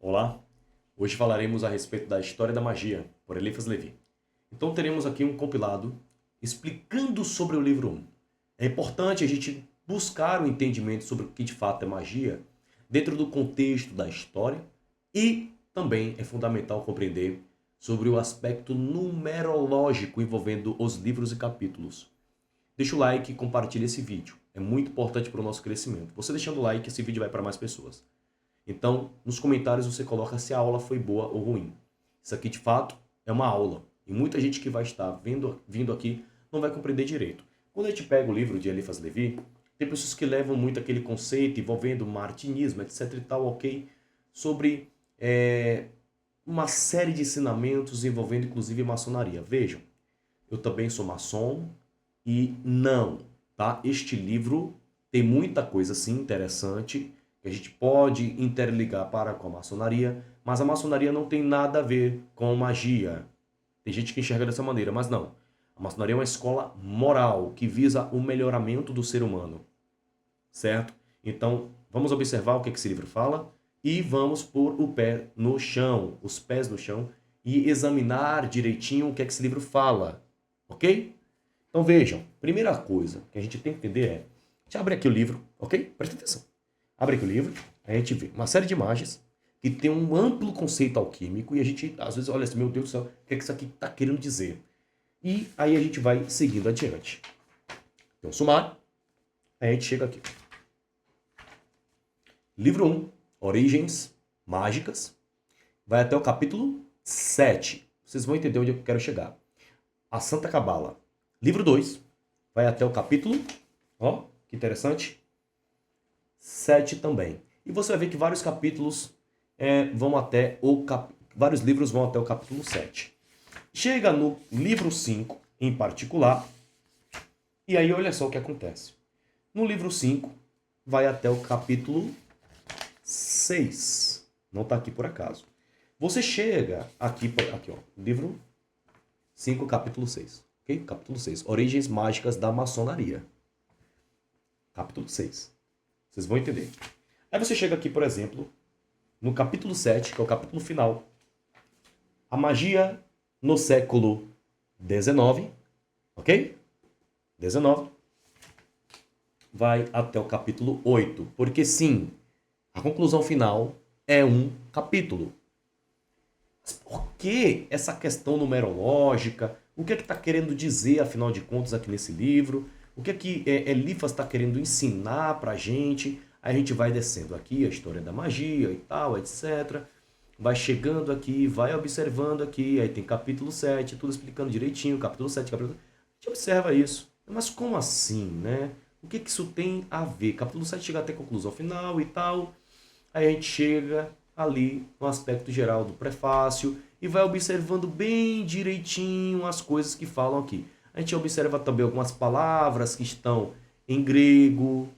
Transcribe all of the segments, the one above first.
Olá, hoje falaremos a respeito da história da magia, por Eliphas Levi. Então teremos aqui um compilado explicando sobre o livro 1. É importante a gente buscar o entendimento sobre o que de fato é magia dentro do contexto da história e também é fundamental compreender sobre o aspecto numerológico envolvendo os livros e capítulos. Deixa o like e compartilhe esse vídeo. É muito importante para o nosso crescimento. Você deixando o like, esse vídeo vai para mais pessoas. Então, nos comentários você coloca se a aula foi boa ou ruim. Isso aqui, de fato, é uma aula. E muita gente que vai estar vindo aqui não vai compreender direito. Quando a gente pega o livro de Eliphas Levi, tem pessoas que levam muito aquele conceito envolvendo martinismo, etc e tal, ok? Sobre uma série de ensinamentos envolvendo inclusive maçonaria. Vejam, eu também sou maçom e não, tá? Este livro tem muita coisa assim interessante que a gente pode interligar para com a maçonaria, mas a maçonaria não tem nada a ver com magia. Tem gente que enxerga dessa maneira, mas não. A maçonaria é uma escola moral que visa o melhoramento do ser humano, certo? Então, vamos observar o que esse livro fala e vamos pôr o pé no chão, os pés no chão e examinar direitinho o que esse livro fala, ok? Então vejam, primeira coisa que a gente tem que entender é, a gente abre aqui o livro, ok? Presta atenção. Abre aqui o livro, aí a gente vê uma série de imagens que tem um amplo conceito alquímico e a gente às vezes olha assim, meu Deus do céu, o que é que isso aqui está querendo dizer? E aí a gente vai seguindo adiante. Tem um sumário, aí a gente chega aqui. Livro 1, Origens Mágicas, vai até o capítulo 7. Vocês vão entender onde eu quero chegar. A Santa Cabala. Livro 2, vai até o capítulo, ó, que interessante, 7 também. E você vai ver que vários capítulos vão até vários livros vão até o capítulo 7. Chega no livro 5, em particular, e aí olha só o que acontece. No livro 5, vai até o capítulo 6. Não está aqui por acaso. Você chega aqui ó, livro 5, capítulo 6. Okay? Capítulo 6. Origens mágicas da maçonaria. Capítulo 6. Vocês vão entender. Aí você chega aqui, por exemplo, no capítulo 7, que é o capítulo final. A magia no século XIX. Ok? 19. Vai até o capítulo 8. Porque sim, a conclusão final é um capítulo. Mas por que essa questão numerológica? O que é que está querendo dizer, afinal de contas, aqui nesse livro? O que é que Eliphas está querendo ensinar para a gente? Aí a gente vai descendo aqui a história da magia e tal, etc. Vai chegando aqui, vai observando aqui, aí tem capítulo 7, tudo explicando direitinho, capítulo 7, capítulo... A gente observa isso. Mas como assim, né? O que que isso tem a ver? Capítulo 7 chega até a conclusão final e tal. Aí a gente chega ali no aspecto geral do prefácio e vai observando bem direitinho as coisas que falam aqui. A gente observa também algumas palavras que estão em grego,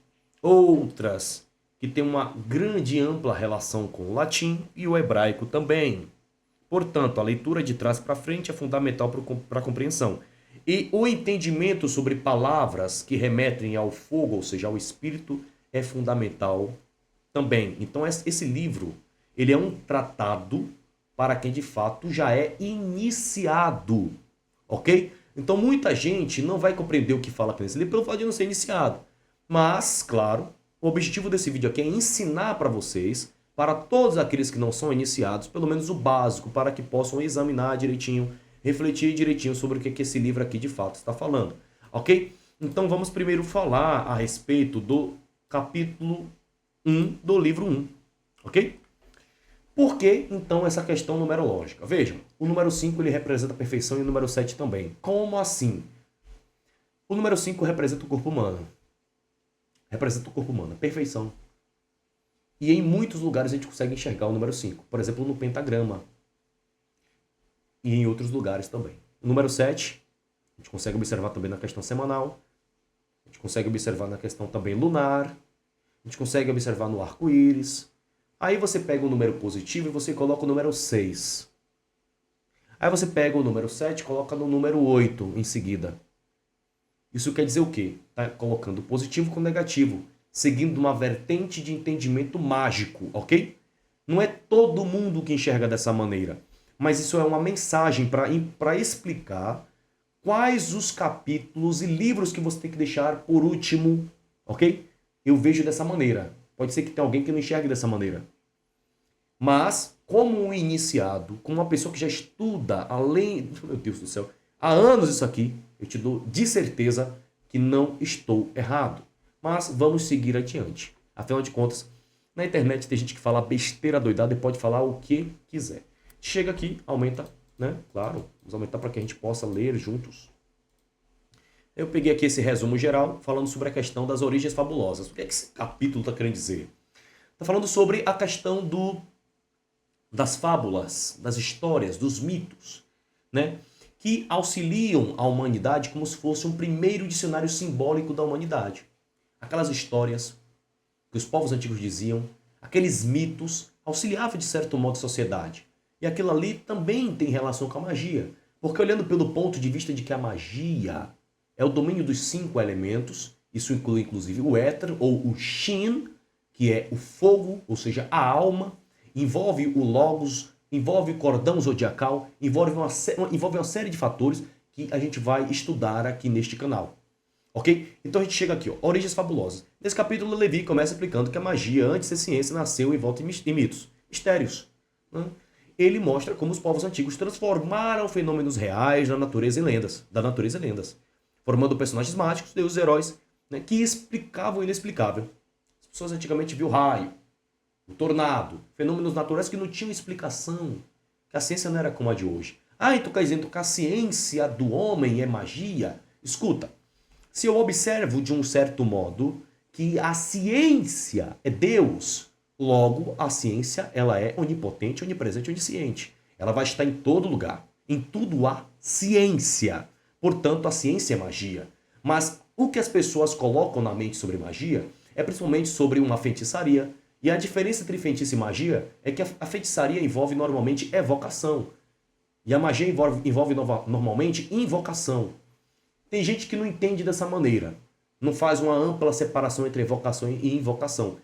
outras que têm uma grande e ampla relação com o latim e o hebraico também. Portanto, a leitura de trás para frente é fundamental para a compreensão. E o entendimento sobre palavras que remetem ao fogo, ou seja, ao espírito, é fundamental também. Então esse livro, ele é um tratado para quem de fato já é iniciado, ok? Então muita gente não vai compreender o que fala aqui nesse livro pelo fato de não ser iniciado. Mas, claro, o objetivo desse vídeo aqui é ensinar para vocês, para todos aqueles que não são iniciados, pelo menos o básico, para que possam examinar direitinho, refletir direitinho sobre o que esse livro aqui de fato está falando, ok? Então vamos primeiro falar a respeito do capítulo 1 do livro 1, ok? Por que, então, essa questão numerológica? Vejam, o número 5 ele representa a perfeição e o número 7 também. Como assim? O número 5 representa o corpo humano. Representa o corpo humano, a perfeição. E em muitos lugares a gente consegue enxergar o número 5. Por exemplo, no pentagrama. E em outros lugares também. O número 7, a gente consegue observar também na questão semanal. A gente consegue observar na questão também lunar. A gente consegue observar no arco-íris. Aí você pega o número positivo e você coloca o número 6. Aí você pega o número 7 e coloca no número 8 em seguida. Isso quer dizer o quê? Está colocando positivo com negativo, seguindo uma vertente de entendimento mágico, ok? Não é todo mundo que enxerga dessa maneira. Mas isso é uma mensagem para explicar quais os capítulos e livros que você tem que deixar por último, ok? Eu vejo dessa maneira. Pode ser que tenha alguém que não enxergue dessa maneira. Mas, como um iniciado, como uma pessoa que já estuda além, meu Deus do céu, há anos isso aqui, eu te dou de certeza que não estou errado. Mas vamos seguir adiante. Afinal de contas, na internet tem gente que fala besteira doidada e pode falar o que quiser. Chega aqui, aumenta, né? Claro, vamos aumentar para que a gente possa ler juntos. Eu peguei aqui esse resumo geral falando sobre a questão das origens fabulosas. O que é que esse capítulo está querendo dizer? Está falando sobre a questão das fábulas, das histórias, dos mitos, né? Que auxiliam a humanidade como se fosse um primeiro dicionário simbólico da humanidade. Aquelas histórias que os povos antigos diziam, aqueles mitos, auxiliavam de certo modo a sociedade. E aquilo ali também tem relação com a magia. Porque olhando pelo ponto de vista de que a magia é o domínio dos 5 elementos, isso inclui inclusive o éter ou o Shin, que é o fogo, ou seja, a alma, envolve o logos, envolve o cordão zodiacal, envolve uma série de fatores que a gente vai estudar aqui neste canal. Ok? Então a gente chega aqui, ó, origens fabulosas. Nesse capítulo, Levi começa explicando que a magia, antes de ser ciência, nasceu em volta de mitos, mistérios. Né? Ele mostra como os povos antigos transformaram fenômenos reais da natureza em lendas, formando personagens mágicos, deuses, heróis, né, que explicavam o inexplicável. As pessoas antigamente viam o raio, o tornado, fenômenos naturais que não tinham explicação, que a ciência não era como a de hoje. Ah, então quer dizer que a ciência do homem é magia? Escuta, se eu observo de um certo modo que a ciência é Deus, logo a ciência ela é onipotente, onipresente, onisciente. Ela vai estar em todo lugar. Em tudo há ciência. Portanto, a ciência é magia. Mas o que as pessoas colocam na mente sobre magia é principalmente sobre uma feitiçaria. E a diferença entre feitiço e magia é que a feitiçaria envolve normalmente evocação. E a magia envolve normalmente invocação. Tem gente que não entende dessa maneira. Não faz uma ampla separação entre evocação e invocação.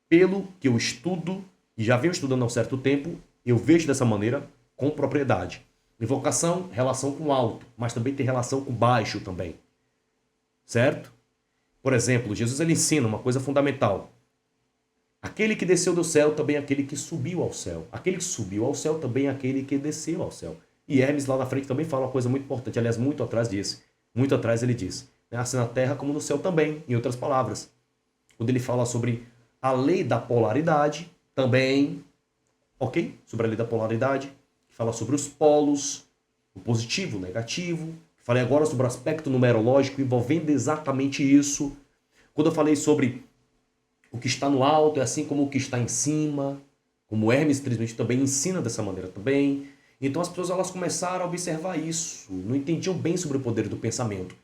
Pelo que eu estudo, e já venho estudando há um certo tempo, eu vejo dessa maneira com propriedade. Invocação, relação com o alto, mas também tem relação com o baixo também. Certo? Por exemplo, Jesus ele ensina uma coisa fundamental. Aquele que desceu do céu também é aquele que subiu ao céu. Aquele que subiu ao céu também é aquele que desceu ao céu. E Hermes lá na frente também fala uma coisa muito importante. Aliás, muito atrás disso. Muito atrás ele diz. Assim na terra como no céu também, em outras palavras. Quando ele fala sobre a lei da polaridade, também, ok? Sobre a lei da polaridade, que fala sobre os polos, o positivo, o negativo. Falei agora sobre o aspecto numerológico envolvendo exatamente isso. Quando eu falei sobre o que está no alto é assim como o que está em cima, como Hermes Trismegisto também ensina dessa maneira também. Então as pessoas elas começaram a observar isso, não entendiam bem sobre o poder do pensamento.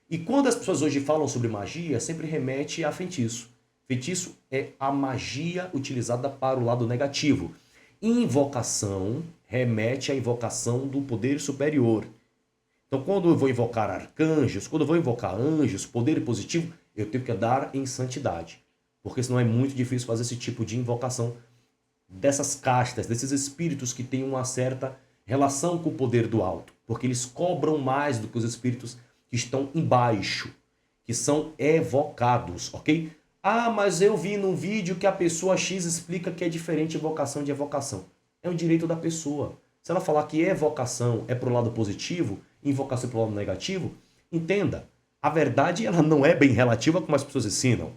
E quando as pessoas hoje falam sobre magia, sempre remete a feitiço. Feitiço é a magia utilizada para o lado negativo. Invocação remete à invocação do poder superior. Então, quando eu vou invocar arcanjos, quando eu vou invocar anjos, poder positivo, eu tenho que andar em santidade. Porque senão é muito difícil fazer esse tipo de invocação dessas castas, desses espíritos que têm uma certa relação com o poder do alto. Porque eles cobram mais do que os espíritos que estão embaixo, que são evocados, ok? Ah, mas eu vi num vídeo que a pessoa X explica que é diferente evocação de evocação. É um direito da pessoa. Se ela falar que evocação é para o lado positivo, invocação é para o lado negativo, entenda, a verdade ela não é bem relativa como as pessoas ensinam.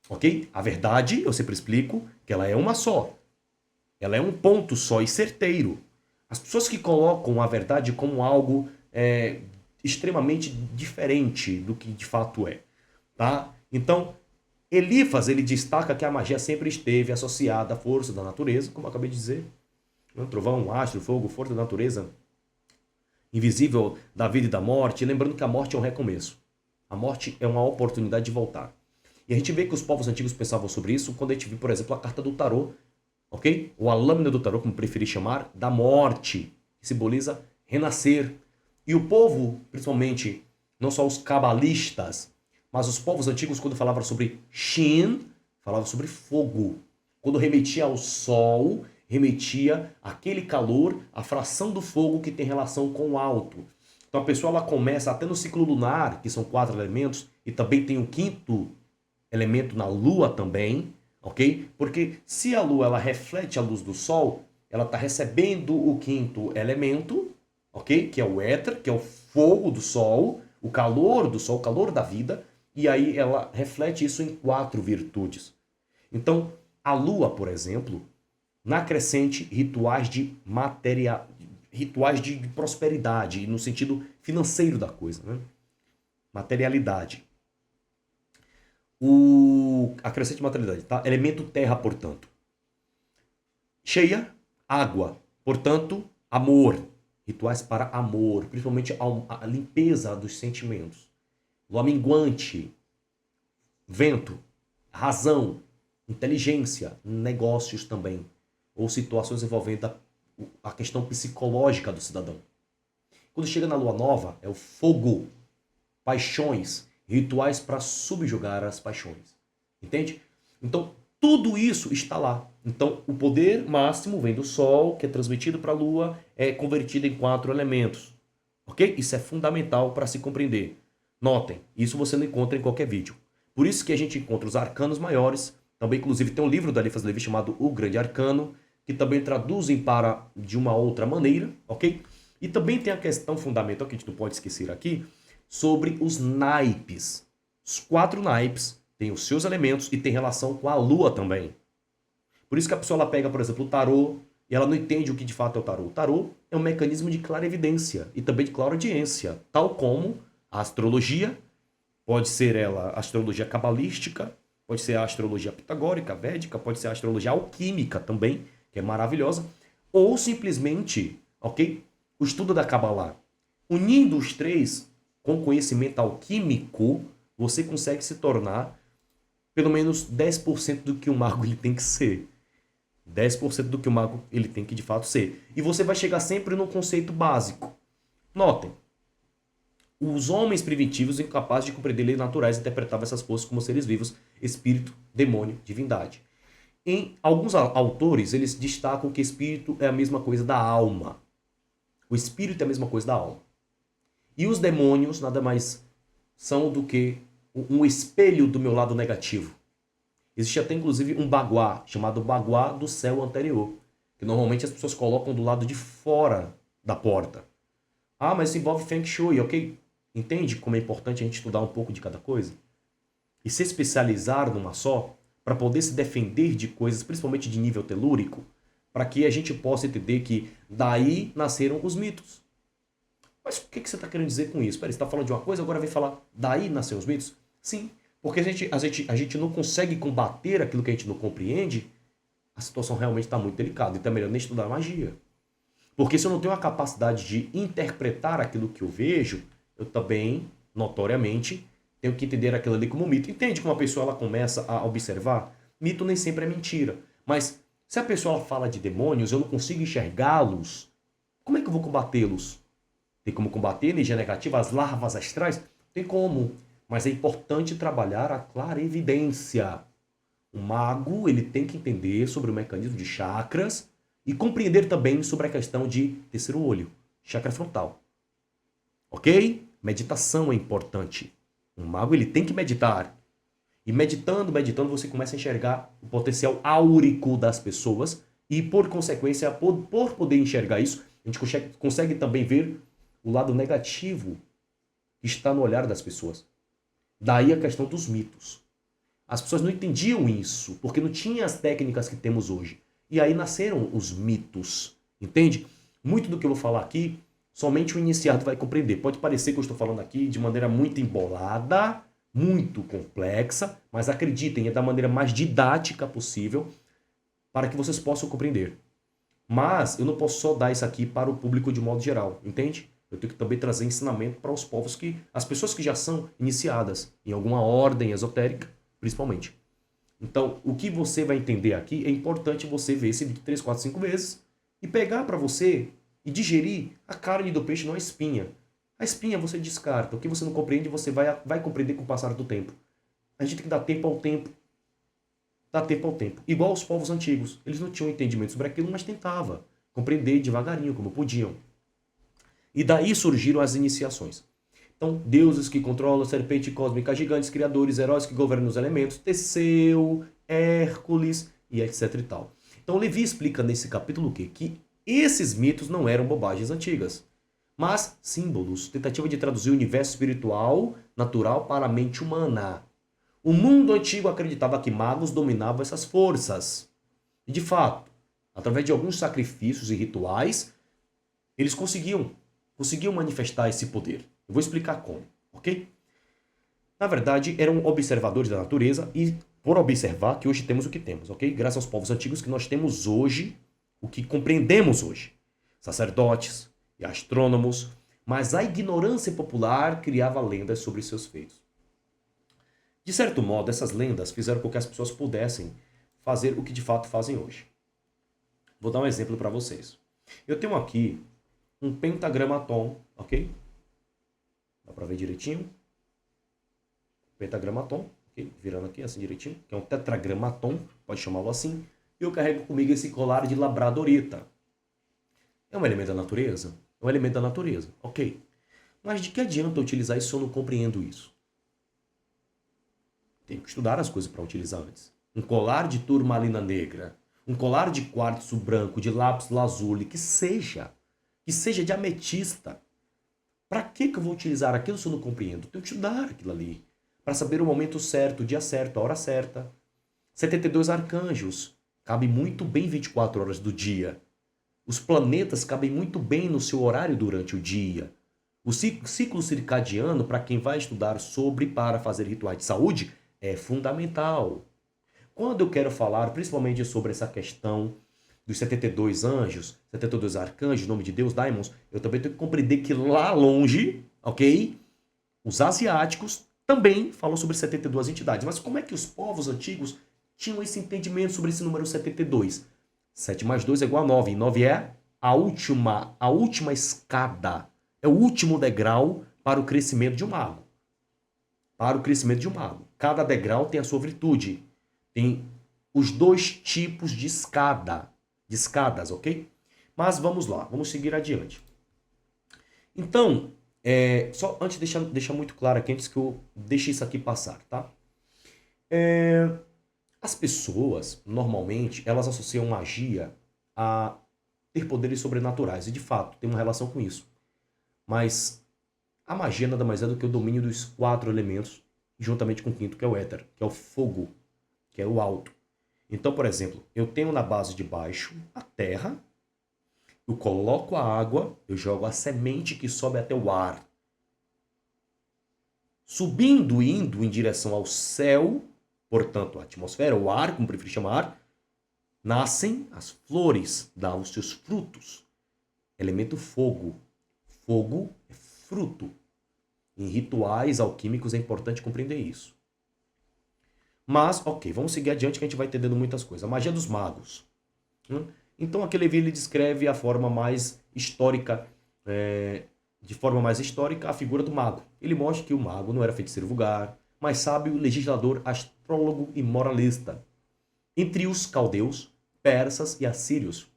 Ok? A verdade, eu sempre explico, que ela é uma só. Ela é um ponto só e certeiro. As pessoas que colocam a verdade como algo extremamente diferente do que de fato é. Tá? Então, Elifas, ele destaca que a magia sempre esteve associada à força da natureza, como eu acabei de dizer. Trovão, astro, fogo, força da natureza, invisível da vida e da morte. Lembrando que a morte é um recomeço. A morte é uma oportunidade de voltar. E a gente vê que os povos antigos pensavam sobre isso quando a gente viu, por exemplo, a carta do tarô, ok? Ou a lâmina do tarô, como preferir chamar, da morte, que simboliza renascer. E o povo, principalmente, não só os cabalistas, mas os povos antigos, quando falavam sobre Shin, falavam sobre fogo. Quando remetia ao sol, remetia aquele calor, a fração do fogo que tem relação com o alto. Então a pessoa ela começa até no ciclo lunar, que são 4 elementos, e também tem o quinto elemento na lua também, ok? Porque se a lua ela reflete a luz do sol, ela está recebendo o quinto elemento, ok? Que é o éter, que é o fogo do sol, o calor do sol, o calor da vida, e aí ela reflete isso em 4 virtudes. Então, a lua, por exemplo, na crescente, rituais de prosperidade, no sentido financeiro da coisa, né? Materialidade. A crescente materialidade, tá? Elemento terra, portanto. Cheia, água. Portanto, amor. Rituais para amor, principalmente a limpeza dos sentimentos. Lua minguante, vento, razão, inteligência, negócios também. Ou situações envolvendo a questão psicológica do cidadão. Quando chega na lua nova, é o fogo, paixões, rituais para subjugar as paixões. Entende? Então, tudo isso está lá. Então, o poder máximo vem do Sol, que é transmitido para a Lua, é convertido em 4 elementos. Ok? Isso é fundamental para se compreender. Notem, isso você não encontra em qualquer vídeo. Por isso que a gente encontra os arcanos maiores. Também, inclusive, tem um livro da Eliphas Levi chamado O Grande Arcano, que também traduzem para de uma outra maneira, ok? E também tem a questão fundamental, que a gente não pode esquecer aqui, sobre os naipes. Os 4 naipes têm os seus elementos e tem relação com a lua também. Por isso que a pessoa ela pega, por exemplo, o tarô e ela não entende o que de fato é o tarô. O tarô é um mecanismo de clarevidência e também de clareaudiência, tal como a astrologia, pode ser ela a astrologia cabalística, pode ser a astrologia pitagórica, védica, pode ser a astrologia alquímica também, que é maravilhosa, ou simplesmente, ok, o estudo da Kabbalah. Unindo os 3 com conhecimento alquímico, você consegue se tornar pelo menos 10% do que um mago ele tem que ser. 10% do que o mago ele tem que de fato ser. E você vai chegar sempre no conceito básico. Notem, os homens primitivos incapazes de compreender leis naturais interpretavam essas forças como seres vivos, espírito, demônio, divindade. Em alguns autores, eles destacam que espírito é a mesma coisa da alma. O espírito é a mesma coisa da alma. E os demônios nada mais são do que um espelho do meu lado negativo. Existe até inclusive um baguá, chamado baguá do céu anterior, que normalmente as pessoas colocam do lado de fora da porta. Ah, mas isso envolve Feng Shui, ok? Entende como é importante a gente estudar um pouco de cada coisa? E se especializar numa só, para poder se defender de coisas, principalmente de nível telúrico, para que a gente possa entender que daí nasceram os mitos. Mas o que você está querendo dizer com isso? Peraí, você está falando de uma coisa, agora vem falar daí nasceram os mitos? Sim, porque a gente não consegue combater aquilo que a gente não compreende, a situação realmente está muito delicada. Então é melhor nem estudar magia. Porque se eu não tenho a capacidade de interpretar aquilo que eu vejo, eu também, notoriamente, tenho que entender aquilo ali como mito. Entende como a pessoa ela começa a observar? Mito nem sempre é mentira. Mas se a pessoa ela fala de demônios, eu não consigo enxergá-los, como é que eu vou combatê-los? Tem como combater energia negativa, as larvas astrais? Tem como. Mas é importante trabalhar a clarevidência. O mago ele tem que entender sobre o mecanismo de chakras e compreender também sobre a questão de terceiro olho, chakra frontal. Ok? Meditação é importante. O mago ele tem que meditar. E meditando, você começa a enxergar o potencial áurico das pessoas e, por consequência, por poder enxergar isso, a gente consegue também ver o lado negativo que está no olhar das pessoas. Daí a questão dos mitos. As pessoas não entendiam isso, porque não tinha as técnicas que temos hoje. E aí nasceram os mitos, entende? Muito do que eu vou falar aqui, somente o iniciado vai compreender. Pode parecer que eu estou falando aqui de maneira muito embolada, muito complexa, mas acreditem, é da maneira mais didática possível para que vocês possam compreender. Mas eu não posso só dar isso aqui para o público de modo geral, entende? Eu tenho que também trazer ensinamento para os povos as pessoas que já são iniciadas em alguma ordem esotérica, principalmente. Então, o que você vai entender aqui é importante você ver esse vídeo 3, 4, 5 vezes e pegar para você e digerir a carne do peixe, não a espinha. A espinha você descarta. O que você não compreende, você vai compreender com o passar do tempo. A gente tem que dar tempo ao tempo. Dá tempo ao tempo. Igual os povos antigos. Eles não tinham entendimento sobre aquilo, mas tentavam compreender devagarinho, como podiam. E daí surgiram as iniciações. Então, deuses que controlam, serpente cósmica, gigantes, criadores, heróis que governam os elementos, Teseu, Hércules e etc e tal. Então, Levi explica nesse capítulo o quê? Que esses mitos não eram bobagens antigas, mas símbolos, tentativa de traduzir o universo espiritual natural para a mente humana. O mundo antigo acreditava que magos dominavam essas forças. E de fato, através de alguns sacrifícios e rituais, eles conseguiam manifestar esse poder. Eu vou explicar como, ok? Na verdade, eram observadores da natureza e por observar que hoje temos o que temos, ok? Graças aos povos antigos que nós temos hoje, o que compreendemos hoje. Sacerdotes e astrônomos, mas a ignorância popular criava lendas sobre seus feitos. De certo modo, essas lendas fizeram com que as pessoas pudessem fazer o que de fato fazem hoje. Vou dar um exemplo para vocês. Eu tenho aqui um pentagramaton, ok? Dá para ver direitinho? Pentagramaton, ok? Virando aqui assim direitinho, que é um tetragramaton, pode chamá-lo assim. E eu carrego comigo esse colar de labradorita. É um elemento da natureza? É um elemento da natureza, ok. Mas de que adianta eu utilizar isso se eu não compreendo isso? Tenho que estudar as coisas para utilizar antes. Um colar de turmalina negra, um colar de quartzo branco, de lápis lazuli, que seja de ametista. Para que eu vou utilizar aquilo se eu não compreendo? Tenho que estudar aquilo ali, para saber o momento certo, o dia certo, a hora certa. 72 arcanjos, cabe muito bem 24 horas do dia. Os planetas cabem muito bem no seu horário durante o dia. O ciclo circadiano, para quem vai estudar sobre para fazer rituais de saúde, é fundamental. Quando eu quero falar principalmente sobre essa questão dos 72 anjos, 72 arcanjos, nome de Deus, daimons, eu também tenho que compreender que lá longe, ok? Os asiáticos também falam sobre 72 entidades. Mas como é que os povos antigos tinham esse entendimento sobre esse número 72? 7 mais 2 é igual a 9. E 9 é a última escada. É o último degrau para o crescimento de um mago. Para o crescimento de um mago. Cada degrau tem a sua virtude. Tem os dois tipos de escadas, ok? Mas vamos lá, vamos seguir adiante. Então, só antes deixar muito claro aqui, antes que eu deixe isso aqui passar, tá? As pessoas, normalmente, elas associam magia a ter poderes sobrenaturais. E, de fato, tem uma relação com isso. Mas a magia nada mais é do que o domínio dos 4 elementos, juntamente com o quinto, que é o éter, que é o fogo, que é o alto. Então, por exemplo, eu tenho na base de baixo a terra, eu coloco a água, eu jogo a semente que sobe até o ar. Subindo e indo em direção ao céu, portanto, a atmosfera, o ar, como prefiro chamar, nascem as flores, dão os seus frutos. Elemento fogo. Fogo é fruto. Em rituais alquímicos é importante compreender isso. Mas, ok, vamos seguir adiante que a gente vai entendendo muitas coisas. A magia dos magos. Então, aqui Levi ele descreve a forma mais histórica, de forma mais histórica, a figura do mago. Ele mostra que o mago não era feiticeiro vulgar, mas sábio, legislador, astrólogo e moralista. Entre os caldeus, persas e assírios.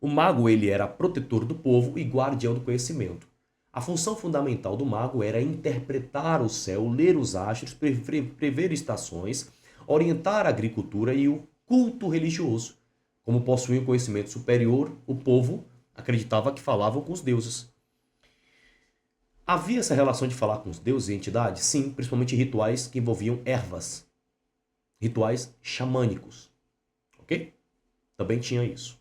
O mago ele era protetor do povo e guardião do conhecimento. A função fundamental do mago era interpretar o céu, ler os astros, prever estações, orientar a agricultura e o culto religioso. Como possuía um conhecimento superior, o povo acreditava que falavam com os deuses. Havia essa relação de falar com os deuses e entidades? Sim, principalmente rituais que envolviam ervas. Rituais xamânicos. Ok? Também tinha isso.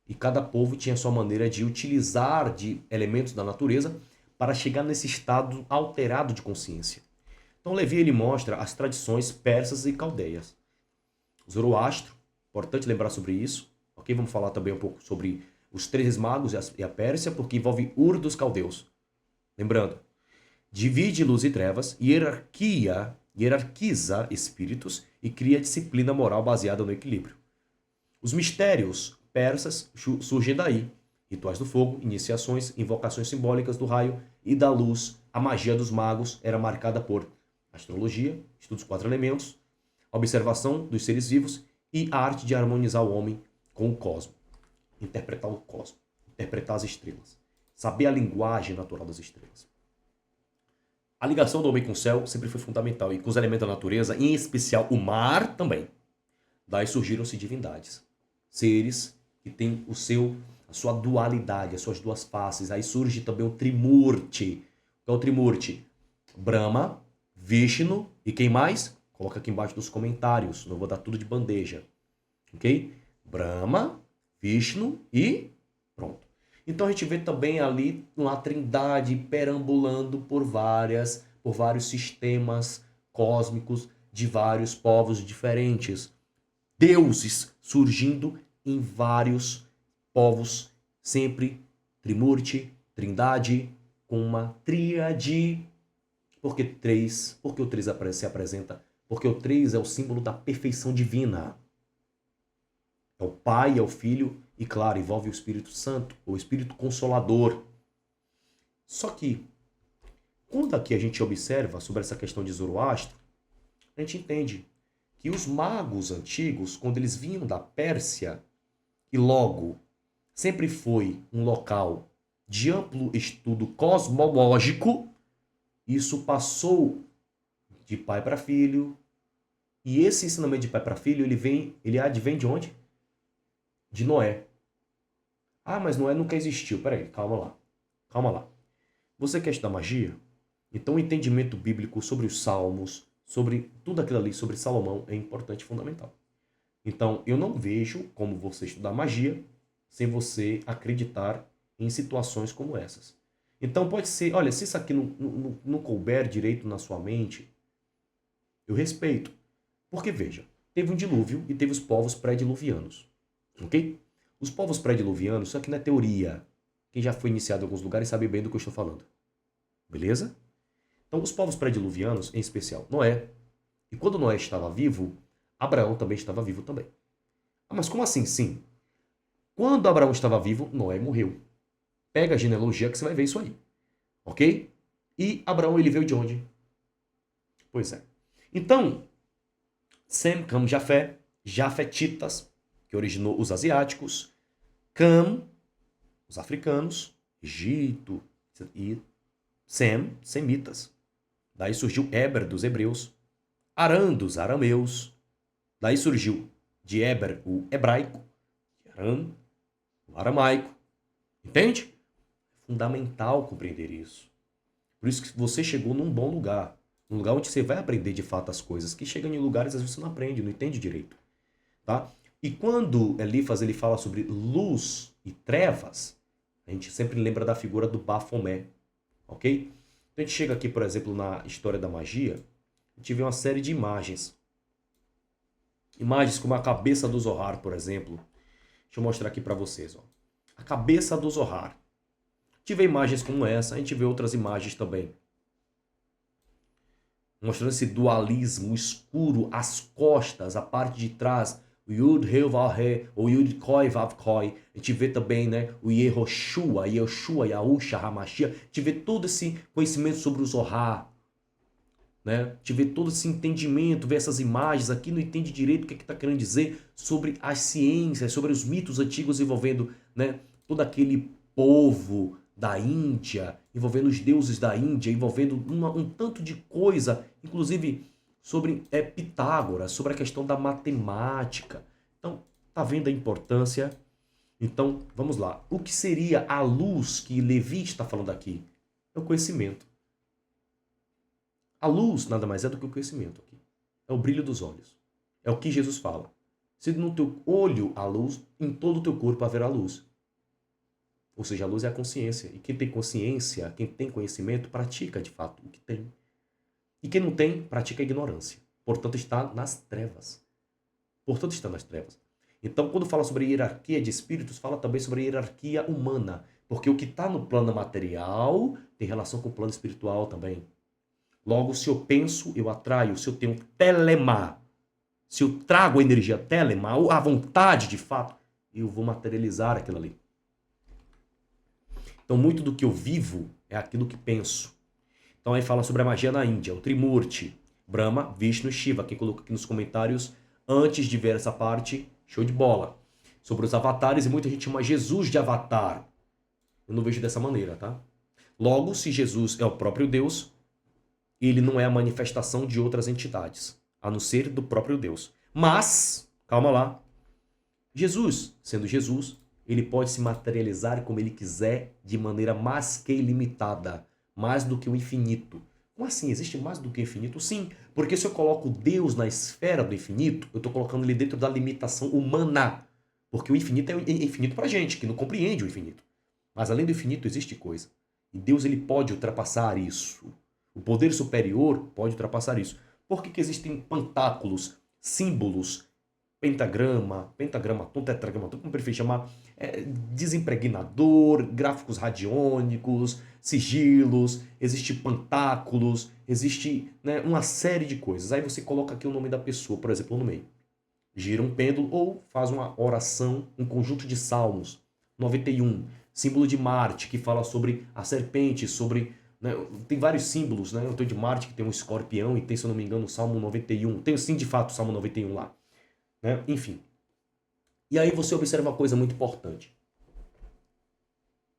E cada povo tinha a sua maneira de utilizar de elementos da natureza para chegar nesse estado alterado de consciência. Então Levi ele mostra as tradições persas e caldeias. Zoroastro, importante lembrar sobre isso. Ok, vamos falar também um pouco sobre os 3 magos e a Pérsia, porque envolve Ur dos caldeus. Lembrando, divide luz e trevas, hierarquiza espíritos e cria disciplina moral baseada no equilíbrio. Os mistérios persas surgem daí. Rituais do fogo, iniciações, invocações simbólicas do raio e da luz. A magia dos magos era marcada por astrologia, estudos 4 elementos, observação dos seres vivos e a arte de harmonizar o homem com o cosmos. Interpretar o cosmos, interpretar as estrelas, saber a linguagem natural das estrelas. A ligação do homem com o céu sempre foi fundamental e com os elementos da natureza, em especial o mar também. Daí surgiram-se divindades, seres que têm a sua dualidade, as suas duas faces. Aí surge também o Trimurti. Qual é o Trimurti? Brahma, Vishnu e quem mais? Coloca aqui embaixo nos comentários, não vou dar tudo de bandeja. Ok? Brahma, Vishnu e pronto. Então a gente vê também ali uma trindade perambulando por vários sistemas cósmicos de vários povos diferentes. Deuses surgindo em vários povos, sempre Trimurti, trindade, com uma tríade. Por que três? Porque o três se apresenta? Porque o três é o símbolo da perfeição divina. É o Pai, é o Filho e, claro, envolve o Espírito Santo, o Espírito Consolador. Só que, quando aqui a gente observa sobre essa questão de Zoroastro, a gente entende que os magos antigos, quando eles vinham da Pérsia, e logo sempre foi um local de amplo estudo cosmológico, isso passou de pai para filho, e esse ensinamento de pai para filho, ele advém de onde? De Noé. Ah, mas Noé nunca existiu. Peraí, calma lá. Você quer estudar magia? Então o entendimento bíblico sobre os salmos, sobre tudo aquilo ali, sobre Salomão, é importante e fundamental. Então eu não vejo como você estudar magia sem você acreditar em situações como essas. Então pode ser, olha, se isso aqui não couber direito na sua mente, eu respeito. Porque veja, teve um dilúvio e teve os povos pré-diluvianos. Ok? Os povos pré-diluvianos, isso aqui não é teoria. Quem já foi iniciado em alguns lugares sabe bem do que eu estou falando. Beleza? Então, os povos pré-diluvianos, em especial Noé, e quando Noé estava vivo, Abraão também estava vivo também. Ah, mas como assim? Sim. Quando Abraão estava vivo, Noé morreu. Pega a genealogia que você vai ver isso aí. Ok? E Abraão, ele veio de onde? Pois é. Então, Sem, Cam, Jafé, Jafetitas, que originou os asiáticos, Cam, os africanos, Egito, e Sem, semitas. Daí surgiu Éber, dos hebreus, Aram, dos arameus. Daí surgiu de Éber, o hebraico, de Aram, o aramaico. Entende? É fundamental compreender isso. Por isso que você chegou num bom lugar. Um lugar onde você vai aprender de fato as coisas, que chegam em lugares às vezes você não aprende, não entende direito. Tá? E quando Elifas ele fala sobre luz e trevas, a gente sempre lembra da figura do Bafomé, ok? Então a gente chega aqui, por exemplo, na história da magia, a gente vê uma série de imagens. Imagens como a cabeça do Zohar, por exemplo. Deixa eu mostrar aqui para vocês. Ó. A cabeça do Zohar. A gente vê imagens como essa, a gente vê outras imagens também. Mostrando esse dualismo escuro, as costas, a parte de trás, o Yud, He, Vav, He, ou Yud, Koi, Vav, Koi. A gente vê também, né, o Yehoshua, Yahusha, Hamashia. A gente vê todo esse conhecimento sobre o Zohar. Né? A gente vê todo esse entendimento, vê essas imagens aqui, não entende direito o que está querendo dizer sobre as ciências, sobre os mitos antigos envolvendo, né, todo aquele povo da Índia, envolvendo os deuses da Índia, envolvendo um tanto de coisa, inclusive sobre Pitágoras, sobre a questão da matemática. Então, tá vendo a importância? Então, vamos lá. O que seria a luz que Levi está falando aqui? É o conhecimento. A luz nada mais é do que o conhecimento aqui. É o brilho dos olhos. É o que Jesus fala. Se no teu olho há luz, em todo o teu corpo haverá luz. Ou seja, a luz é a consciência. E quem tem consciência, quem tem conhecimento, pratica de fato o que tem. E quem não tem, pratica a ignorância. Portanto, está nas trevas. Então, quando fala sobre hierarquia de espíritos, fala também sobre hierarquia humana. Porque o que está no plano material tem relação com o plano espiritual também. Logo, se eu penso, eu atraio. Se eu tenho telema, se eu trago a energia telema, a vontade de fato, eu vou materializar aquilo ali. Então, muito do que eu vivo é aquilo que penso. Então, aí fala sobre a magia na Índia, o Trimurti. Brahma, Vishnu e Shiva. Quem colocou aqui nos comentários antes de ver essa parte, show de bola. Sobre os avatares, e muita gente chama Jesus de avatar. Eu não vejo dessa maneira, tá? Logo, se Jesus é o próprio Deus, ele não é a manifestação de outras entidades, a não ser do próprio Deus. Mas, calma lá, Jesus, sendo Jesus, ele pode se materializar como ele quiser, de maneira mais que ilimitada, mais do que o infinito. Como assim? Existe mais do que o infinito? Sim, porque se eu coloco Deus na esfera do infinito, eu estou colocando ele dentro da limitação humana. Porque o infinito é infinito para a gente, que não compreende o infinito. Mas além do infinito existe coisa. E Deus ele pode ultrapassar isso. O poder superior pode ultrapassar isso. Por que existem pantáculos, símbolos, pentagrama, tetragrama, como preferir chamar, desimpregnador, gráficos radiônicos, sigilos, existe pantáculos, existe, né, uma série de coisas. Aí você coloca aqui o nome da pessoa, por exemplo, no meio. Gira um pêndulo ou faz uma oração, um conjunto de salmos. 91, símbolo de Marte, que fala sobre a serpente, sobre... Né, tem vários símbolos, né? Eu tenho de Marte, que tem um escorpião, e tem, se eu não me engano, o Salmo 91. Tem sim, de fato, o Salmo 91 lá. Né? Enfim. E aí você observa uma coisa muito importante.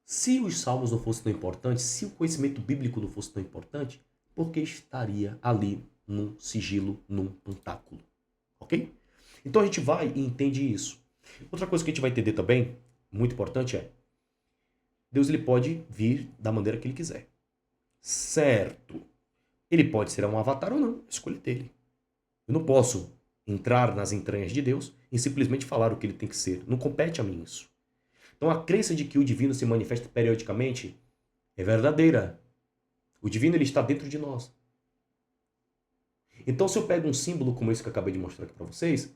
Se os salmos não fossem tão importantes, se o conhecimento bíblico não fosse tão importante, por que estaria ali num sigilo, num pantáculo? Ok? Então a gente vai e entende isso. Outra coisa que a gente vai entender também, muito importante, é Deus ele pode vir da maneira que ele quiser. Certo. Ele pode ser um avatar ou não, escolha dele. Eu não posso entrar nas entranhas de Deus e simplesmente falar o que ele tem que ser. Não compete a mim isso. Então a crença de que o divino se manifesta periodicamente é verdadeira. O divino ele está dentro de nós. Então se eu pego um símbolo como esse que eu acabei de mostrar aqui para vocês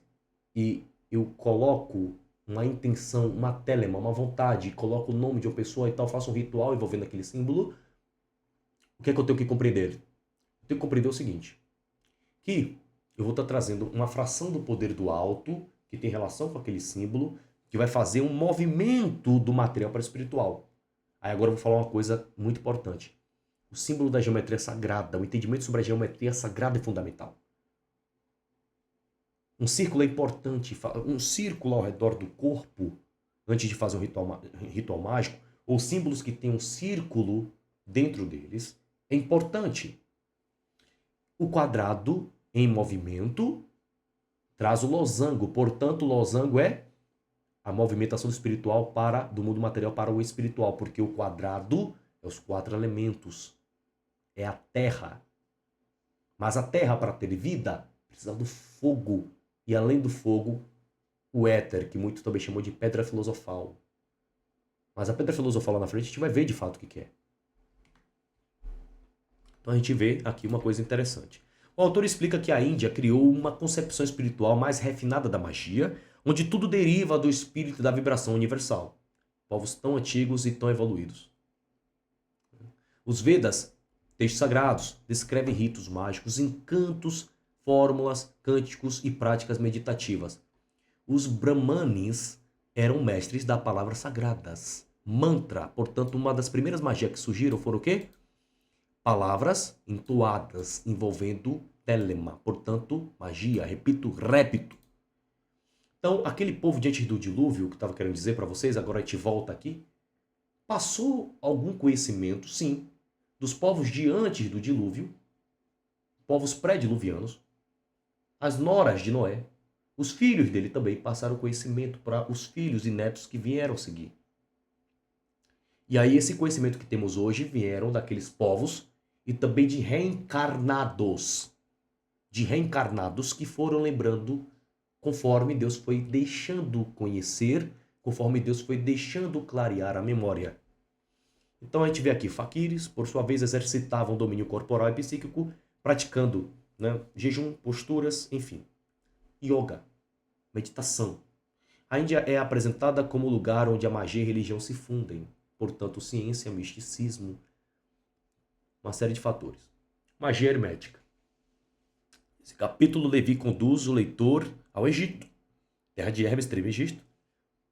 e eu coloco uma intenção, uma telema, uma vontade, coloco o nome de uma pessoa e tal, faço um ritual envolvendo aquele símbolo, o que é que eu tenho que compreender? Eu tenho que compreender o seguinte, que eu vou estar trazendo uma fração do poder do alto, que tem relação com aquele símbolo, que vai fazer um movimento do material para o espiritual. Aí agora eu vou falar uma coisa muito importante. O símbolo da geometria sagrada, o entendimento sobre a geometria sagrada é fundamental. Um círculo é importante, um círculo ao redor do corpo, antes de fazer um ritual mágico, ou símbolos que têm um círculo dentro deles, é importante. O quadrado em movimento traz o losango, portanto, o losango é a movimentação do espiritual do mundo material para o espiritual, porque o quadrado é os 4 elementos, é a terra. Mas a terra, para ter vida, precisa do fogo. E além do fogo, o éter, que muitos também chamam de pedra filosofal. Mas a pedra filosofal lá na frente a gente vai ver de fato o que é. Então a gente vê aqui uma coisa interessante. O autor explica que a Índia criou uma concepção espiritual mais refinada da magia, onde tudo deriva do espírito e da vibração universal. Povos tão antigos e tão evoluídos. Os Vedas, textos sagrados, descrevem ritos mágicos, encantos, fórmulas, cânticos e práticas meditativas. Os Brahmanes eram mestres da palavra sagradas. Mantra, portanto, uma das primeiras magias que surgiram foram o quê? Palavras entoadas envolvendo telema, portanto, magia, repito, répito. Então, aquele povo diante do dilúvio, que eu estava querendo dizer para vocês, agora a gente volta aqui, passou algum conhecimento, sim, dos povos diante do dilúvio, povos pré-diluvianos, as noras de Noé, os filhos dele também passaram conhecimento para os filhos e netos que vieram seguir. E aí esse conhecimento que temos hoje vieram daqueles povos e também de reencarnados que foram lembrando conforme Deus foi deixando conhecer, conforme Deus foi deixando clarear a memória. Então a gente vê aqui, faquires, por sua vez, exercitavam domínio corporal e psíquico, praticando, né, jejum, posturas, enfim. Yoga, meditação. A Índia é apresentada como o lugar onde a magia e a religião se fundem. Portanto, ciência, misticismo, uma série de fatores. Magia hermética. Esse capítulo Levi conduz o leitor ao Egito, terra de Hermes Trismegisto,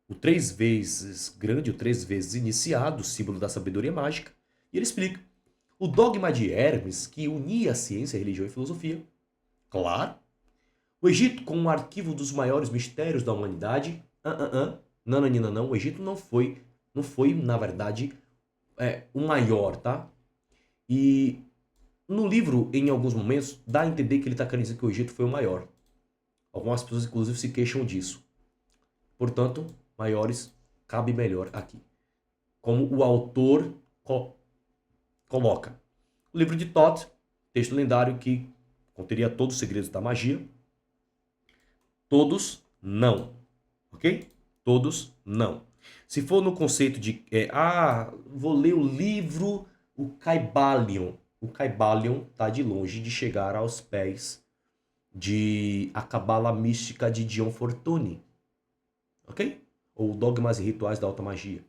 o 3 vezes grande, o 3 vezes iniciado, símbolo da sabedoria mágica, e ele explica o dogma de Hermes que unia a ciência, a religião e a filosofia, Claro. O Egito, com um arquivo dos maiores mistérios da humanidade, nananina não, o Egito não foi, na verdade, o maior, tá? E no livro, em alguns momentos, dá a entender que ele está querendo dizer que o Egito foi o maior. Algumas pessoas, inclusive, se queixam disso. Portanto, maiores cabe melhor aqui. Como o autor coloca. O livro de Thoth, texto lendário que conteria todos os segredos da magia. Todos, não. Ok? Todos, não. Se for no conceito de, vou ler o livro, o Kybalion. O Kybalion está de longe de chegar aos pés de A Cabala Mística de Dion Fortune. Ok? Ou Dogmas e Rituais da Alta Magia.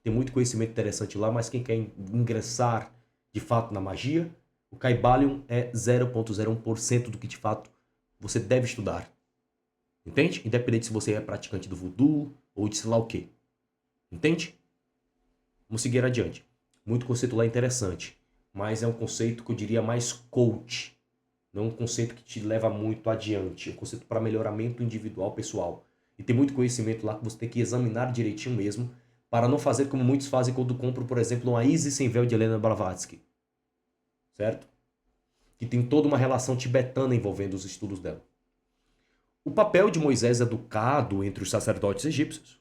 Tem muito conhecimento interessante lá, mas quem quer ingressar de fato na magia, o Kybalion é 0,01% do que de fato você deve estudar. Entende? Independente se você é praticante do voodoo ou de sei lá o quê. Entende? Vamos seguir adiante. Muito conceito lá interessante, mas é um conceito que eu diria mais coach. Não é um conceito que te leva muito adiante. É um conceito para melhoramento individual, pessoal. E tem muito conhecimento lá que você tem que examinar direitinho mesmo, para não fazer como muitos fazem quando compram, por exemplo, uma Isis sem véu de Helena Blavatsky. Certo? Que tem toda uma relação tibetana envolvendo os estudos dela. O papel de Moisés educado entre os sacerdotes egípcios.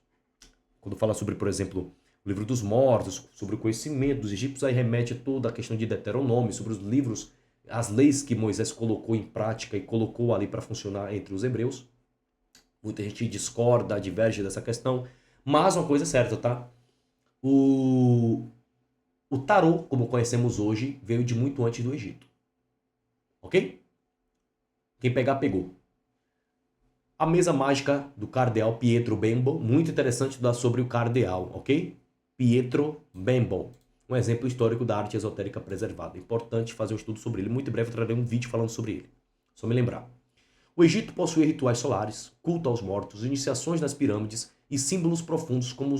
Quando fala sobre, por exemplo, o livro dos mortos, sobre o conhecimento dos egípcios, aí remete a toda a questão de Deuteronômio, sobre os livros, as leis que Moisés colocou em prática e colocou ali para funcionar entre os hebreus. Muita gente discorda, diverge dessa questão, mas uma coisa é certa, tá? O tarô, como conhecemos hoje, veio de muito antes do Egito. Ok? Quem pegar, pegou. A mesa mágica do cardeal Pietro Bembo, muito interessante estudar sobre o cardeal, ok? Pietro Bembo, um exemplo histórico da arte esotérica preservada. Importante fazer um estudo sobre ele. Muito em breve eu trarei um vídeo falando sobre ele. Só me lembrar. O Egito possuía rituais solares, culto aos mortos, iniciações nas pirâmides e símbolos profundos como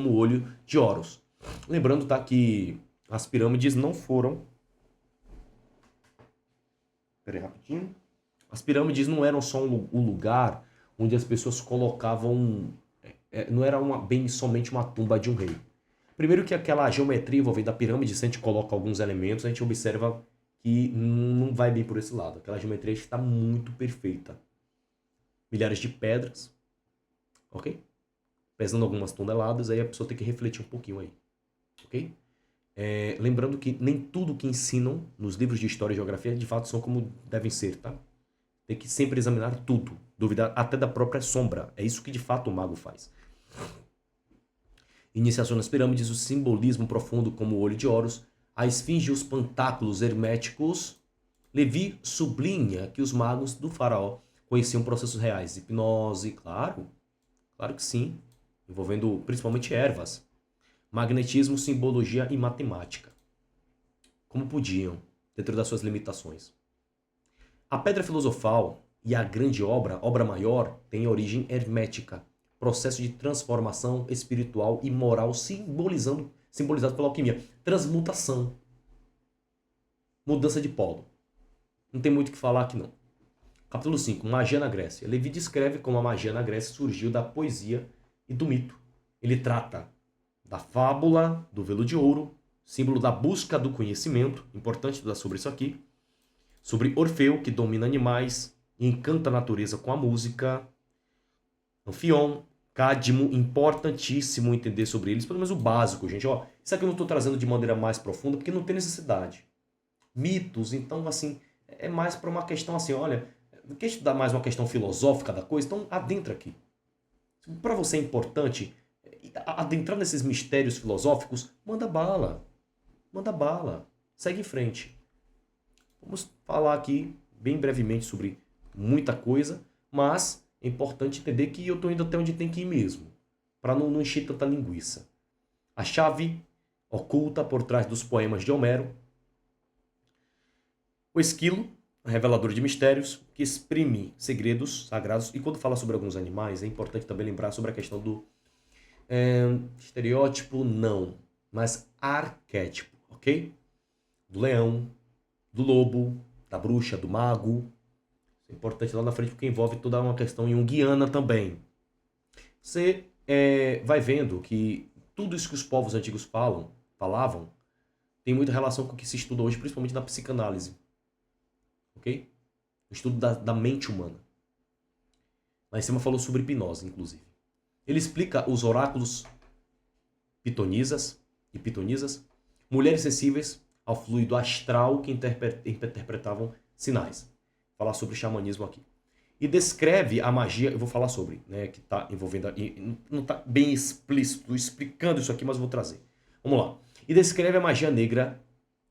o olho de Horus. Lembrando, tá, que as pirâmides não foram... Pera aí, rapidinho. As pirâmides não eram só um lugar onde as pessoas colocavam... não era bem somente uma tumba de um rei. Primeiro que aquela geometria envolvendo a pirâmide, se a gente coloca alguns elementos, a gente observa que não vai bem por esse lado. Aquela geometria está muito perfeita. Milhares de pedras, ok? Pesando algumas toneladas, aí a pessoa tem que refletir um pouquinho aí, ok? Lembrando que nem tudo que ensinam nos livros de história e geografia de fato são como devem ser, tá? Tem que sempre examinar tudo, duvidar até da própria sombra. É isso que de fato o mago faz. Iniciação nas pirâmides, o simbolismo profundo como o olho de Horus, a esfinge e os pantáculos herméticos. Levi sublinha que os magos do faraó conheciam processos reais. Hipnose, claro que sim, envolvendo principalmente ervas. Magnetismo, simbologia e matemática. Como podiam, dentro das suas limitações. A pedra filosofal e a grande obra maior, tem origem hermética, processo de transformação espiritual e moral simbolizado pela alquimia. Transmutação. Mudança de polo. Não tem muito o que falar aqui não. Capítulo 5. Magia na Grécia. Levi descreve como a magia na Grécia surgiu da poesia e do mito. Ele trata da fábula do velo de ouro, símbolo da busca do conhecimento, importante estudar sobre isso aqui, sobre Orfeu, que domina animais e encanta a natureza com a música, Anfion, Cádimo, importantíssimo entender sobre eles, pelo menos o básico, gente. Ó, isso aqui eu não estou trazendo de maneira mais profunda, porque não tem necessidade. Mitos, então, assim, é mais para uma questão assim, olha, quer estudar mais uma questão filosófica da coisa? Então, adentra aqui. Para você é importante adentrar nesses mistérios filosóficos, manda bala. Manda bala. Segue em frente. Vamos falar aqui bem brevemente sobre muita coisa, mas é importante entender que eu estou indo até onde tem que ir mesmo, para não encher tanta linguiça. A chave oculta por trás dos poemas de Homero. O esquilo, revelador de mistérios, que exprime segredos sagrados. E quando fala sobre alguns animais, é importante também lembrar sobre a questão do estereótipo, não, mas arquétipo, ok? Do leão, do lobo, da bruxa, do mago. Isso é importante lá na frente porque envolve toda uma questão junguiana também. Você vai vendo que tudo isso que os povos antigos falavam, tem muita relação com o que se estuda hoje, principalmente na psicanálise. Ok? O estudo da mente humana. Lá em cima falou sobre hipnose, inclusive. Ele explica os oráculos pitonisas e pitonisas, mulheres sensíveis ao fluido astral que interpretavam sinais. Vou falar sobre xamanismo aqui. E descreve a magia, eu vou falar sobre, né, que está envolvendo, não está bem explícito explicando isso aqui, mas eu vou trazer. Vamos lá. E descreve a magia negra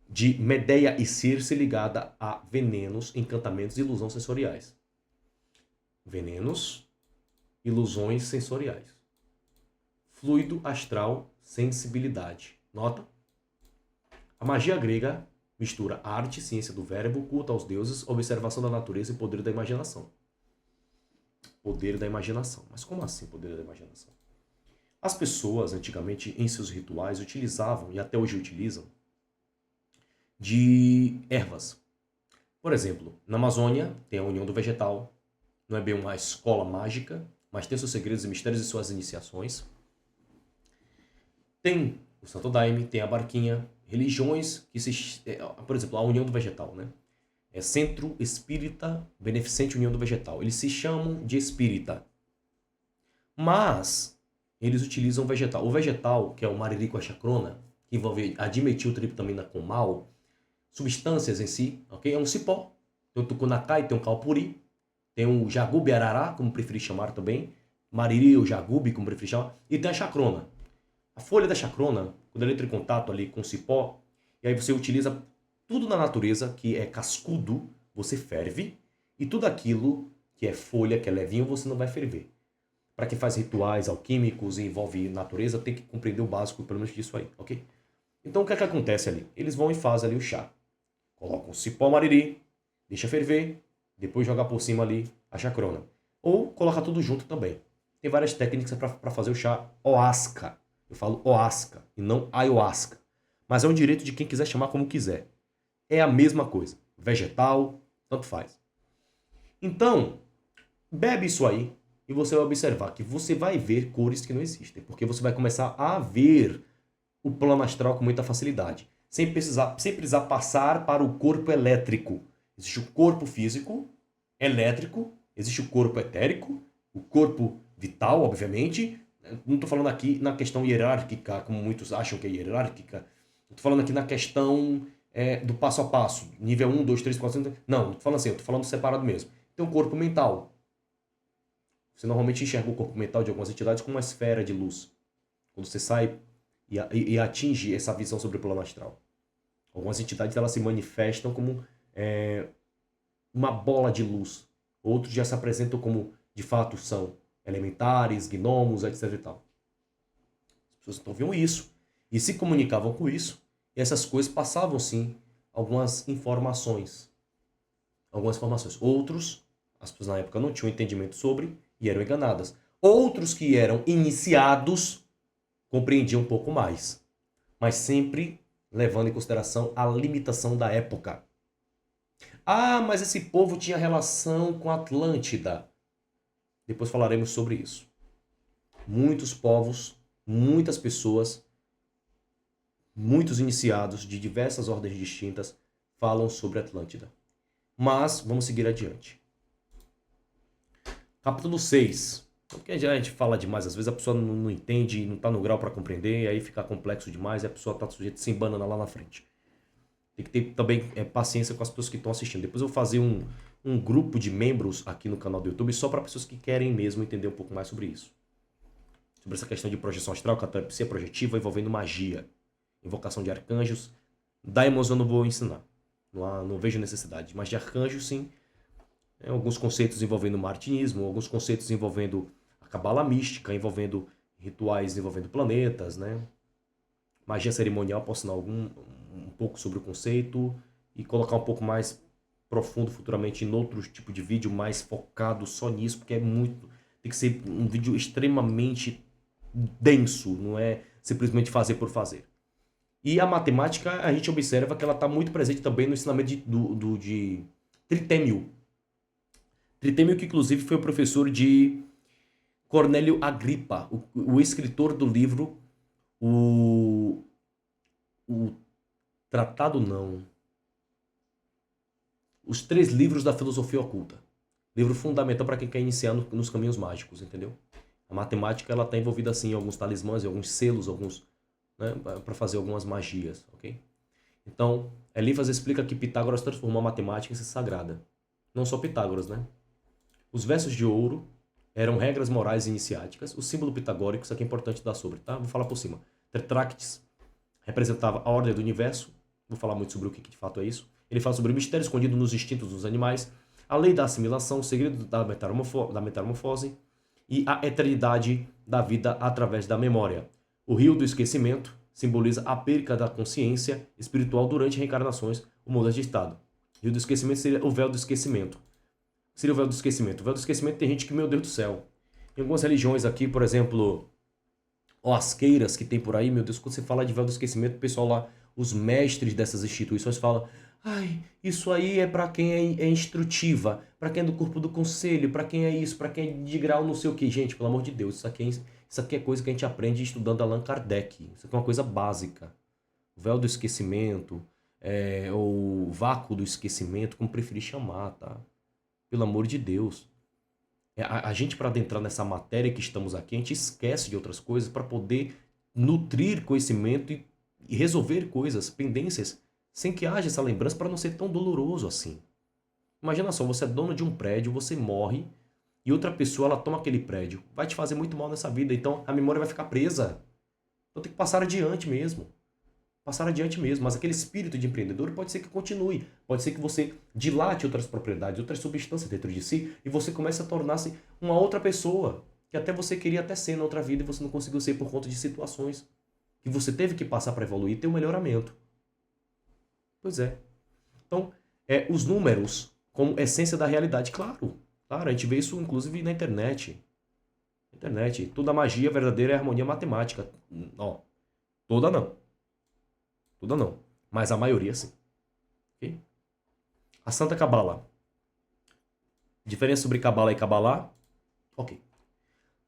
de Medeia e Circe ligada a venenos, encantamentos e ilusões sensoriais. Venenos, ilusões sensoriais. Fluido astral, sensibilidade. Nota? A magia grega mistura arte, ciência do verbo, culto aos deuses, observação da natureza e poder da imaginação. Poder da imaginação. Mas como assim poder da imaginação? As pessoas, antigamente, em seus rituais, utilizavam, e até hoje utilizam, de ervas. Por exemplo, na Amazônia tem a união do vegetal. Não é bem uma escola mágica, mas tem seus segredos e mistérios e suas iniciações. Tem o Santo Daime, tem a barquinha, religiões que se... Por exemplo, a união do vegetal, né? É Centro Espírita Beneficente União do Vegetal. Eles se chamam de espírita. Mas eles utilizam o vegetal. O vegetal, que é o mariri com a chacrona, que envolve a dimetiltriptamina com mal, substâncias em si, ok? É um cipó. Tem o tucunacai, tem o calpuri, tem o jagube arará, como preferir chamar também, mariri ou jagube, como preferir chamar, e tem a chacrona. A folha da chacrona, quando ela entra em contato ali com o cipó, e aí você utiliza tudo na natureza que é cascudo, você ferve, e tudo aquilo que é folha, que é levinho, você não vai ferver. Para quem faz rituais alquímicos e envolve natureza, tem que compreender o básico, pelo menos disso aí, ok? Então o que é que acontece ali? Eles vão e fazem ali o chá. Colocam o cipó mariri, deixa ferver, depois joga por cima ali a chacrona. Ou coloca tudo junto também. Tem várias técnicas para fazer o chá oasca. Eu falo oasca e não ayahuasca. Mas é um direito de quem quiser chamar como quiser. É a mesma coisa. Vegetal, tanto faz. Então, bebe isso aí e você vai observar que você vai ver cores que não existem. Porque você vai começar a ver o plano astral com muita facilidade. Sem precisar passar para o corpo elétrico. Existe o corpo físico, elétrico, existe o corpo etérico, o corpo vital, obviamente. Não estou falando aqui na questão hierárquica, como muitos acham que é hierárquica. Estou falando aqui na questão do passo a passo. Nível 1, 2, 3, 4, 5... Não, estou falando assim, estou falando separado mesmo. Tem um corpo mental. Você normalmente enxerga o corpo mental de algumas entidades como uma esfera de luz. Quando você sai e atinge essa visão sobre o plano astral. Algumas entidades elas se manifestam como uma bola de luz. Outros já se apresentam como, de fato, são elementares, gnomos, etc. e tal. As pessoas então viam isso e se comunicavam com isso, e essas coisas passavam, sim, algumas informações. Outros, as pessoas na época não tinham entendimento sobre e eram enganadas. Outros que eram iniciados compreendiam um pouco mais, mas sempre levando em consideração a limitação da época. Ah, mas esse povo tinha relação com a Atlântida. Depois falaremos sobre isso. Muitos povos, muitas pessoas, muitos iniciados de diversas ordens distintas falam sobre a Atlântida. Mas vamos seguir adiante. Capítulo 6. Porque já a gente fala demais, às vezes a pessoa não entende, não está no grau para compreender, e aí fica complexo demais e a pessoa está sujeita a se embanana lá na frente. Tem que ter também paciência com as pessoas que estão assistindo. Depois eu vou fazer um grupo de membros aqui no canal do YouTube só para pessoas que querem mesmo entender um pouco mais sobre isso. Sobre essa questão de projeção astral, catalepsia projetiva envolvendo magia, invocação de arcanjos. Daimons eu não vou ensinar, não vejo necessidade, mas de arcanjos sim. Alguns conceitos envolvendo martinismo, alguns conceitos envolvendo a cabala mística, envolvendo rituais, envolvendo planetas, né? Magia cerimonial, posso ensinar um pouco sobre o conceito e colocar um pouco mais profundo futuramente em outro tipo de vídeo mais focado só nisso, porque tem que ser um vídeo extremamente denso, não é simplesmente fazer por fazer. E a matemática, a gente observa que ela está muito presente também no ensinamento de Tritêmio. Tritêmio, que inclusive foi o professor de Cornélio Agripa, o escritor do livro, o, o Tratado não, os 3 livros da filosofia oculta. Livro fundamental para quem quer iniciar nos caminhos mágicos, entendeu? A matemática ela está envolvida assim em alguns talismãs, em alguns selos, alguns, né, para fazer algumas magias, ok? Então, Elifas explica que Pitágoras transformou a matemática em ciência sagrada. Não só Pitágoras, né? Os versos de ouro eram regras morais iniciáticas. O símbolo pitagórico, isso aqui é importante dar sobre, tá? Vou falar por cima. Tetractes representava a ordem do universo. Vou falar muito sobre o que de fato é isso. Ele fala sobre o mistério escondido nos instintos dos animais, a lei da assimilação, o segredo da metamorfose e a eternidade da vida através da memória. O rio do esquecimento simboliza a perca da consciência espiritual durante reencarnações ou mudança de estado. O rio do esquecimento seria o véu do esquecimento. Seria o véu do esquecimento. O véu do esquecimento tem gente que, meu Deus do céu. Em algumas religiões aqui, por exemplo, asqueiras que tem por aí, meu Deus, quando você fala de véu do esquecimento, o pessoal lá, os mestres dessas instituições falam: ai, isso aí é para quem é instrutiva, para quem é do corpo do conselho, para quem é isso, para quem é de grau não sei o que. Gente, pelo amor de Deus, isso aqui é coisa que a gente aprende estudando Allan Kardec. Isso aqui é uma coisa básica. O véu do esquecimento, ou vácuo do esquecimento, como preferir chamar, tá? Pelo amor de Deus. A gente, para adentrar nessa matéria que estamos aqui, a gente esquece de outras coisas para poder nutrir conhecimento e resolver coisas, pendências, sem que haja essa lembrança para não ser tão doloroso assim. Imagina só, você é dono de um prédio, você morre e outra pessoa ela toma aquele prédio. Vai te fazer muito mal nessa vida, então a memória vai ficar presa. Então tem que passar adiante mesmo. Passar adiante mesmo, mas aquele espírito de empreendedor pode ser que continue, pode ser que você dilate outras propriedades, outras substâncias dentro de si e você comece a tornar-se uma outra pessoa, que até você queria até ser na outra vida e você não conseguiu ser por conta de situações que você teve que passar para evoluir e ter um melhoramento. Pois é. Então, os números como essência da realidade, claro, a gente vê isso inclusive na internet. Toda magia verdadeira é harmonia matemática. Ó, toda não. Toda não, mas a maioria sim. Okay? A Santa Cabala. Diferença sobre Cabala e Cabalá? Ok.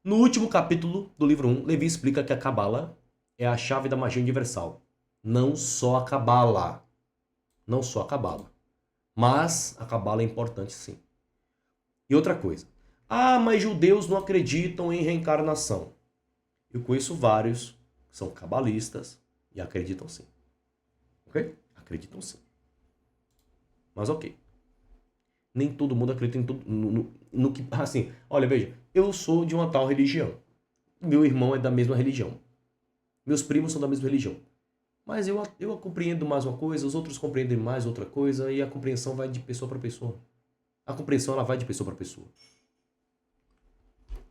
No último capítulo do livro 1, Levi explica que a Cabala é a chave da magia universal. Não só a Cabala. Não só a Cabala. Mas a Cabala é importante sim. E outra coisa. Ah, mas judeus não acreditam em reencarnação. Eu conheço vários que são cabalistas e acreditam sim. Ok? Acreditam sim. Mas ok. Nem todo mundo acredita em tudo, no que... Assim, olha, veja. Eu sou de uma tal religião. Meu irmão é da mesma religião. Meus primos são da mesma religião. Mas eu compreendo mais uma coisa, os outros compreendem mais outra coisa, e a compreensão vai de pessoa para pessoa. A compreensão ela vai de pessoa para pessoa.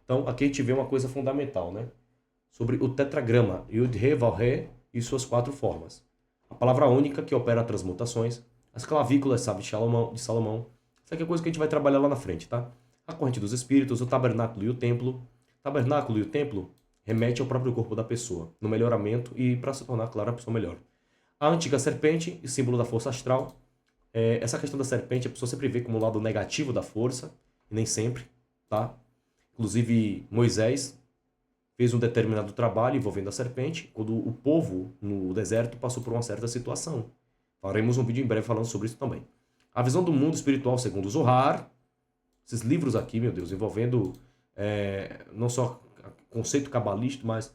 Então, aqui a gente vê uma coisa fundamental, né? Sobre o tetragrama, Yud, Re, Vav, Re e suas 4 formas. A palavra única que opera transmutações, as clavículas, sabe, de Salomão. Isso aqui é coisa que a gente vai trabalhar lá na frente, tá? A corrente dos espíritos, o tabernáculo e o templo. Tabernáculo e o templo remete ao próprio corpo da pessoa, no melhoramento e para se tornar, claro, a pessoa melhor. A antiga serpente, símbolo da força astral. Essa questão da serpente, a pessoa sempre vê como um lado negativo da força, e nem sempre, tá? Inclusive, Moisés fez um determinado trabalho envolvendo a serpente, quando o povo no deserto passou por uma certa situação. Faremos um vídeo em breve falando sobre isso também. A visão do mundo espiritual segundo Zohar, esses livros aqui, meu Deus, envolvendo não só conceito cabalístico, mas,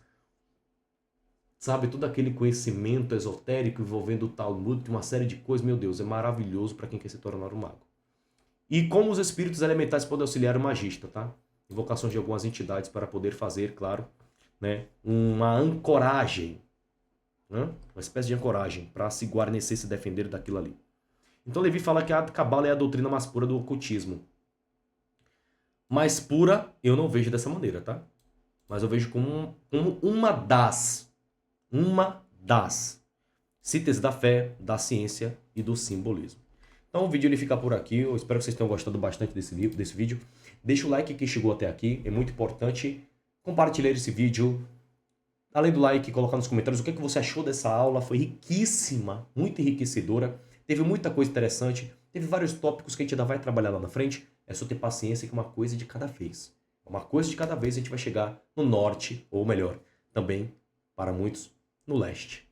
sabe, todo aquele conhecimento esotérico envolvendo o Talmud, uma série de coisas, meu Deus, é maravilhoso para quem quer se tornar um mago. E como os espíritos elementais podem auxiliar o magista, tá? Invocações de algumas entidades para poder fazer, claro, né, uma ancoragem, né? Uma espécie de ancoragem para se guarnecer e se defender daquilo ali. Então Levi fala que a Cabala é a doutrina mais pura do ocultismo. Mais pura eu não vejo dessa maneira, tá? Mas eu vejo como uma das síntese da fé, da ciência e do simbolismo. Então o vídeo ele fica por aqui. Eu espero que vocês tenham gostado bastante desse vídeo. Deixa o like que chegou até aqui, é muito importante. Compartilhar esse vídeo. Além do like, colocar nos comentários o que você achou dessa aula. Foi riquíssima, muito enriquecedora. Teve muita coisa interessante. Teve vários tópicos que a gente ainda vai trabalhar lá na frente. É só ter paciência que uma coisa de cada vez. Uma coisa de cada vez a gente vai chegar no norte, ou melhor, também, para muitos, no leste.